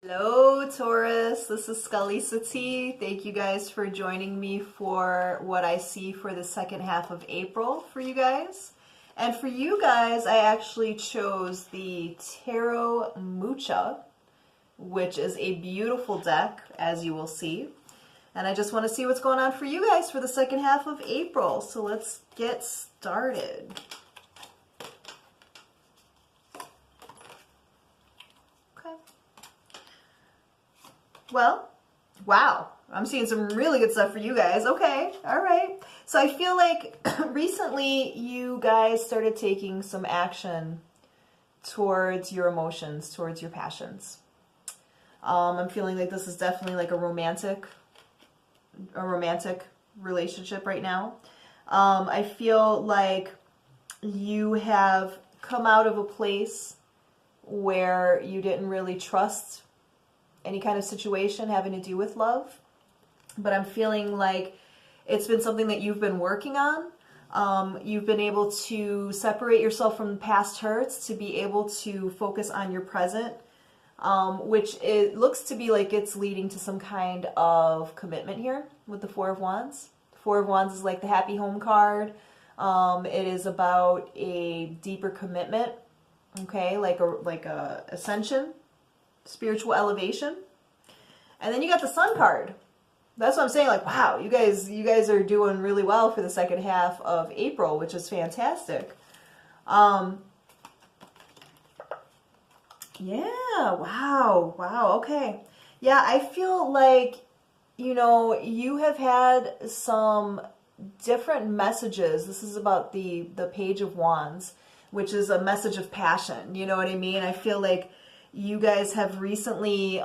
Hello Taurus, this is Scully Sati. Thank you guys for joining me for what I see for the second half of April for you guys. And for you guys, I actually chose the Tarot Mucha, which is a beautiful deck, as you will see. And I just want to see what's going on for you guys for the second half of April. So let's get started. Well, wow, I'm seeing some really good stuff for you guys. Okay, all right. So I feel like recently you guys started taking some action towards your emotions, towards your passions. I'm feeling like this is definitely like a romantic relationship right now. I feel like you have come out of a place where you didn't really trust any kind of situation having to do with love, but I'm feeling like it's been something that you've been working on. You've been able to separate yourself from past hurts to be able to focus on your present, which it looks to be like it's leading to some kind of commitment here with the Four of Wands. The Four of Wands is like the happy home card. It is about a deeper commitment, okay, like a ascension, spiritual elevation. And then you got the Sun card. That's what I'm saying, like, wow, you guys are doing really well for the second half of April, which is fantastic. Yeah, wow, okay. Yeah, I feel like, you have had some different messages. This is about the Page of Wands, which is a message of passion. You know what I mean? I feel like you guys have recently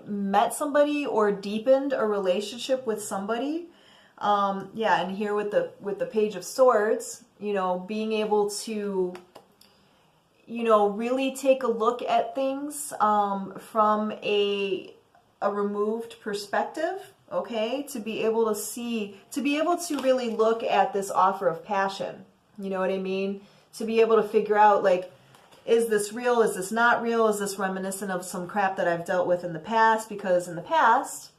met somebody or deepened a relationship with somebody. Yeah, and here with the Page of Swords, being able to, really take a look at things from a removed perspective, okay? To be able to really look at this offer of passion. You know what I mean? To be able to figure out, like, is this real? Is this not real? Is this reminiscent of some crap that I've dealt with in the past? Because in the past,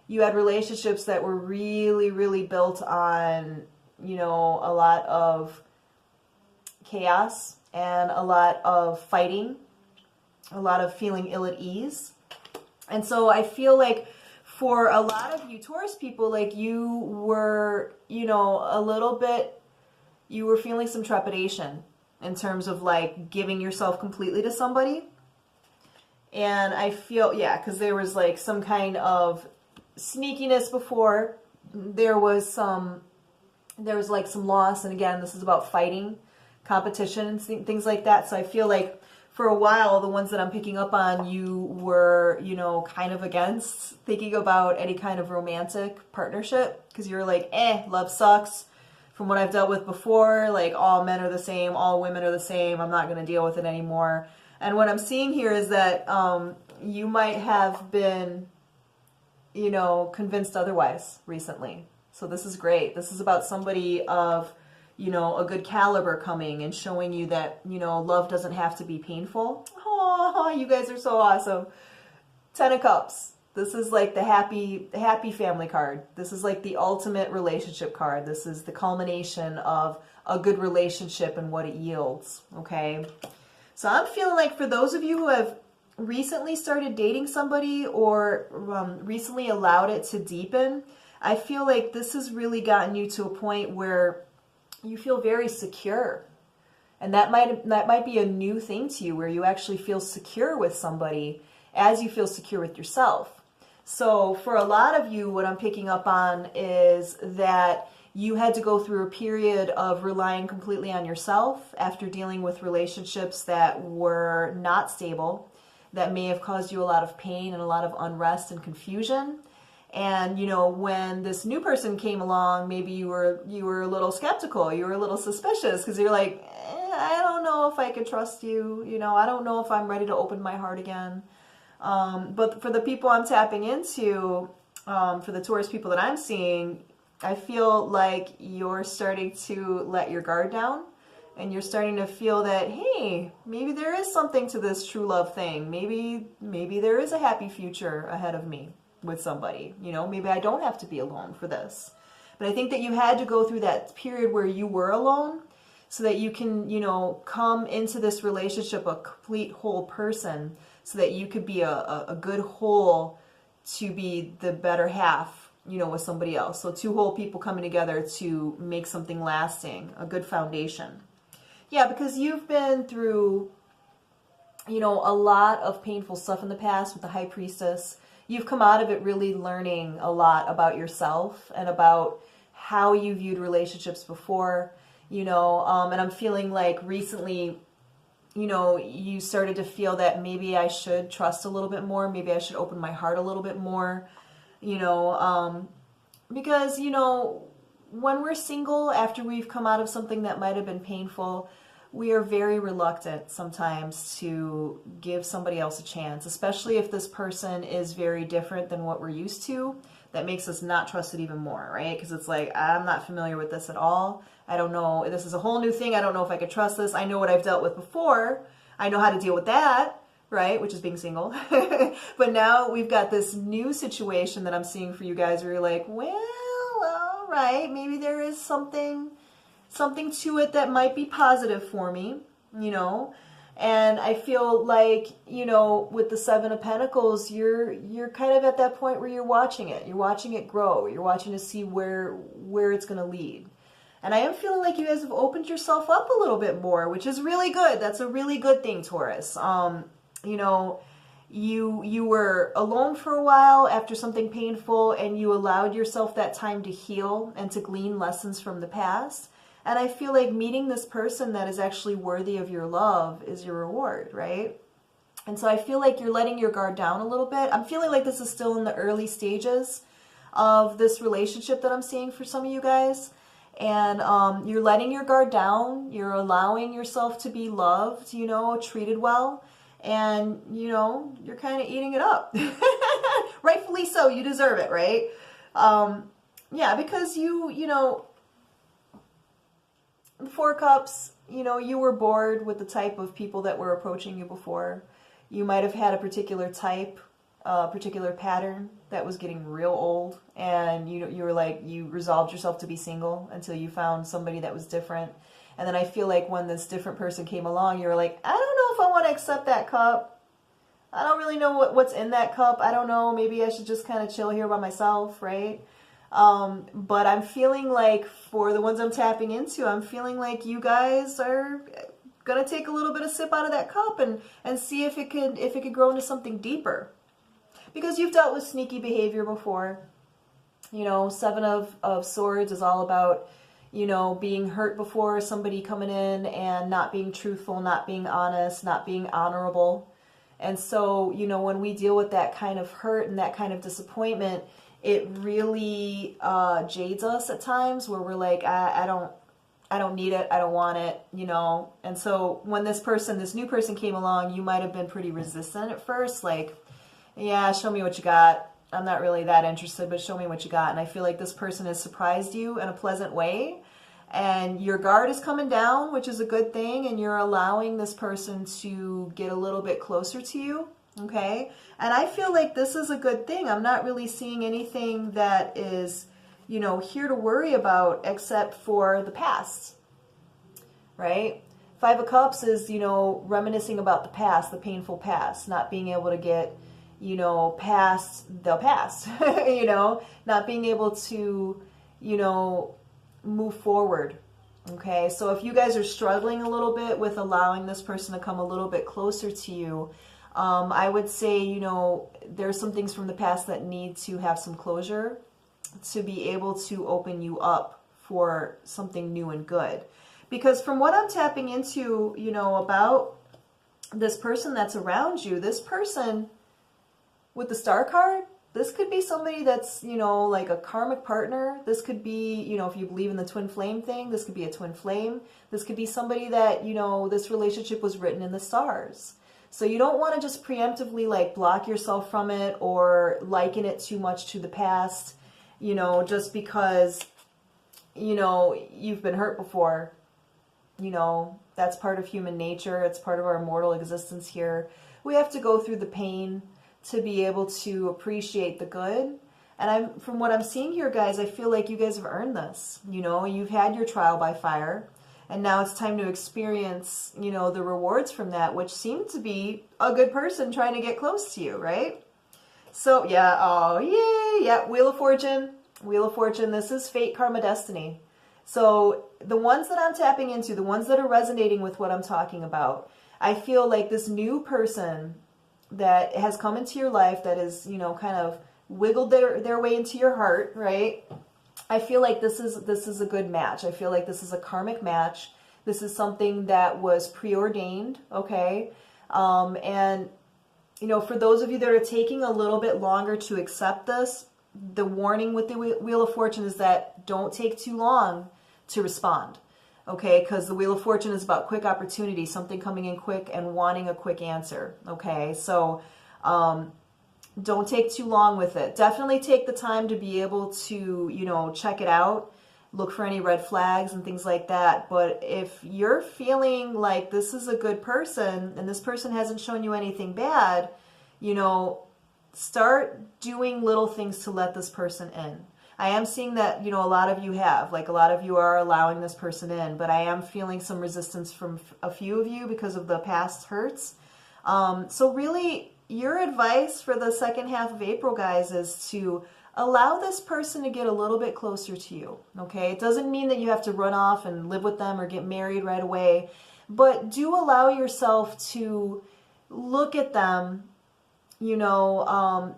you had relationships that were really, really built on, a lot of chaos and a lot of fighting, a lot of feeling ill at ease. And so I feel like for a lot of you Taurus people, like you were, you were feeling some trepidation in terms of like giving yourself completely to somebody. And I feel, yeah, because there was like some kind of sneakiness before. There was like some loss. And again, this is about fighting, competition, and things like that. So I feel like for a while, the ones that I'm picking up on, you were, kind of against thinking about any kind of romantic partnership because you were like, love sucks. From what I've dealt with before, like all men are the same, all women are the same, I'm not going to deal with it anymore. And what I'm seeing here is that you might have been, convinced otherwise recently. So this is great. This is about somebody of, a good caliber coming and showing you that, love doesn't have to be painful. Oh, you guys are so awesome. 10 of Cups. This is like the happy family card. This is like the ultimate relationship card. This is the culmination of a good relationship and what it yields, okay? So I'm feeling like for those of you who have recently started dating somebody or recently allowed it to deepen, I feel like this has really gotten you to a point where you feel very secure. And that might be a new thing to you where you actually feel secure with somebody as you feel secure with yourself. So for a lot of you, what I'm picking up on is that you had to go through a period of relying completely on yourself after dealing with relationships that were not stable, that may have caused you a lot of pain and a lot of unrest and confusion. And, when this new person came along, maybe you were a little skeptical, you were a little suspicious because you're like, I don't know if I can trust you, I don't know if I'm ready to open my heart again. But for the people I'm tapping into, for the Taurus people that I'm seeing, I feel like you're starting to let your guard down And you're starting to feel that, hey, maybe there is something to this true love thing. Maybe there is a happy future ahead of me with somebody. You know, maybe I don't have to be alone for this. But I think that you had to go through that period where you were alone so that you can, you know, come into this relationship a complete whole person, so that you could be a good whole to be the better half, you know, with somebody else. So two whole people coming together to make something lasting, a good foundation. Yeah, because you've been through, you know, a lot of painful stuff in the past with the High Priestess. You've come out of it really learning a lot about yourself and about how you viewed relationships before, you know, and I'm feeling like recently, you know, you started to feel that maybe I should trust a little bit more. Maybe I should open my heart a little bit more, you know, because, you know, when we're single, after we've come out of something that might have been painful, we are very reluctant sometimes to give somebody else a chance, especially if this person is very different than what we're used to. That makes us not trust it even more, right? Because it's like, I'm not familiar with this at all. I don't know. This is a whole new thing. I don't know if I could trust this. I know what I've dealt with before. I know how to deal with that, right? Which is being single. But now we've got this new situation that I'm seeing for you guys where you're like, well, all right, maybe there is something to it that might be positive for me, you know. And I feel like, you know, with the Seven of Pentacles, you're kind of at that point where you're watching it. You're watching it grow. You're watching to see where it's going to lead. And I am feeling like you guys have opened yourself up a little bit more, which is really good. That's a really good thing, Taurus. You know, you were alone for a while after something painful, and you allowed yourself that time to heal and to glean lessons from the past. And I feel like meeting this person that is actually worthy of your love is your reward, right? And so I feel like you're letting your guard down a little bit. I'm feeling like this is still in the early stages of this relationship that I'm seeing for some of you guys. And you're letting your guard down. You're allowing yourself to be loved, you know, treated well. And, you know, you're kind of eating it up. Rightfully so. You deserve it, right? Yeah, because you know, the Four of Cups, you know, you were bored with the type of people that were approaching you before. You might have had a particular type, a particular pattern that was getting real old, and you were like, you resolved yourself to be single until you found somebody that was different. And then I feel like when this different person came along, you were like, I don't know if I want to accept that cup. I don't really know what's in that cup. I don't know. Maybe I should just kind of chill here by myself, right? But I'm feeling like for the ones I'm tapping into, I'm feeling like you guys are going to take a little bit of sip out of that cup and see if it could grow into something deeper. Because you've dealt with sneaky behavior before. You know, Seven of Swords is all about, you know, being hurt before, somebody coming in and not being truthful, not being honest, not being honorable. And so, you know, when we deal with that kind of hurt and that kind of disappointment, it really jades us at times where we're like, I don't need it. I don't want it, you know. And so when this new person came along, you might have been pretty resistant at first. Like, yeah, show me what you got. I'm not really that interested, but show me what you got. And I feel like this person has surprised you in a pleasant way. And your guard is coming down, which is a good thing. And you're allowing this person to get a little bit closer to you. Okay. And I feel like this is a good thing. I'm not really seeing anything that is, you know, here to worry about except for the past. Right? Five of Cups is, you know, reminiscing about the past, the painful past, not being able to get, you know, past the past, you know, not being able to, you know, move forward. Okay. So if you guys are struggling a little bit with allowing this person to come a little bit closer to you, I would say, you know, there's some things from the past that need to have some closure to be able to open you up for something new and good. Because from what I'm tapping into, you know, about this person that's around you, this person with the Star card, this could be somebody that's, you know, like a karmic partner. This could be, you know, if you believe in the twin flame thing, this could be a twin flame. This could be somebody that, you know, this relationship was written in the stars. So you don't want to just preemptively like block yourself from it or liken it too much to the past, you know, just because, you know, you've been hurt before. You know, that's part of human nature. It's part of our mortal existence here. We have to go through the pain to be able to appreciate the good. And from what I'm seeing here, guys, I feel like you guys have earned this. You know, you've had your trial by fire, and now it's time to experience, you know, the rewards from that, which seem to be a good person trying to get close to you, right? So, yeah, oh, yay, yeah, Wheel of Fortune. Wheel of Fortune, this is fate, karma, destiny. So the ones that I'm tapping into, the ones that are resonating with what I'm talking about, I feel like this new person that has come into your life that is, you know, kind of wiggled their way into your heart, right? I feel like this is a good match. I feel like this is a karmic match. This is something that was preordained, okay? And, you know, for those of you that are taking a little bit longer to accept this, the warning with the Wheel of Fortune is that don't take too long to respond, okay? Because the Wheel of Fortune is about quick opportunity, something coming in quick and wanting a quick answer, okay? So don't take too long with it. Definitely take the time to be able to, you know, check it out, look for any red flags and things like that. But if you're feeling like this is a good person and this person hasn't shown you anything bad, you know, start doing little things to let this person in. I am seeing that, you know, a lot of you have, like a lot of you are allowing this person in, but I am feeling some resistance from a few of you because of the past hurts. So really, your advice for the second half of April, guys, is to allow this person to get a little bit closer to you, okay? It doesn't mean that you have to run off and live with them or get married right away, but do allow yourself to look at them, you know,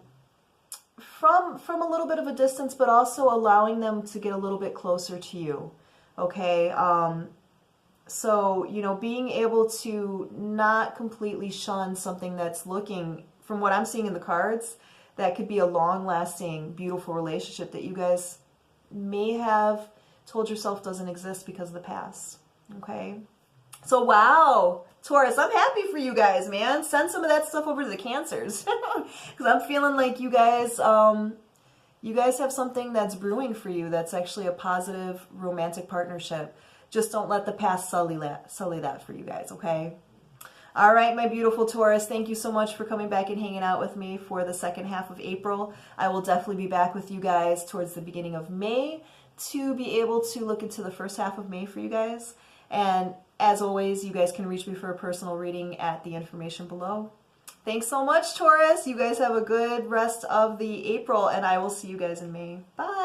from a little bit of a distance, but also allowing them to get a little bit closer to you, okay? So, you know, being able to not completely shun something that's looking, from what I'm seeing in the cards, that could be a long-lasting, beautiful relationship that you guys may have told yourself doesn't exist because of the past, okay? So, wow, Taurus, I'm happy for you guys, man. Send some of that stuff over to the Cancers. Because I'm feeling like you guys have something that's brewing for you that's actually a positive romantic partnership. Just don't let the past sully that for you guys, okay? All right, my beautiful Taurus, thank you so much for coming back and hanging out with me for the second half of April. I will definitely be back with you guys towards the beginning of May to be able to look into the first half of May for you guys. And as always, you guys can reach me for a personal reading at the information below. Thanks so much, Taurus. You guys have a good rest of the April, and I will see you guys in May. Bye.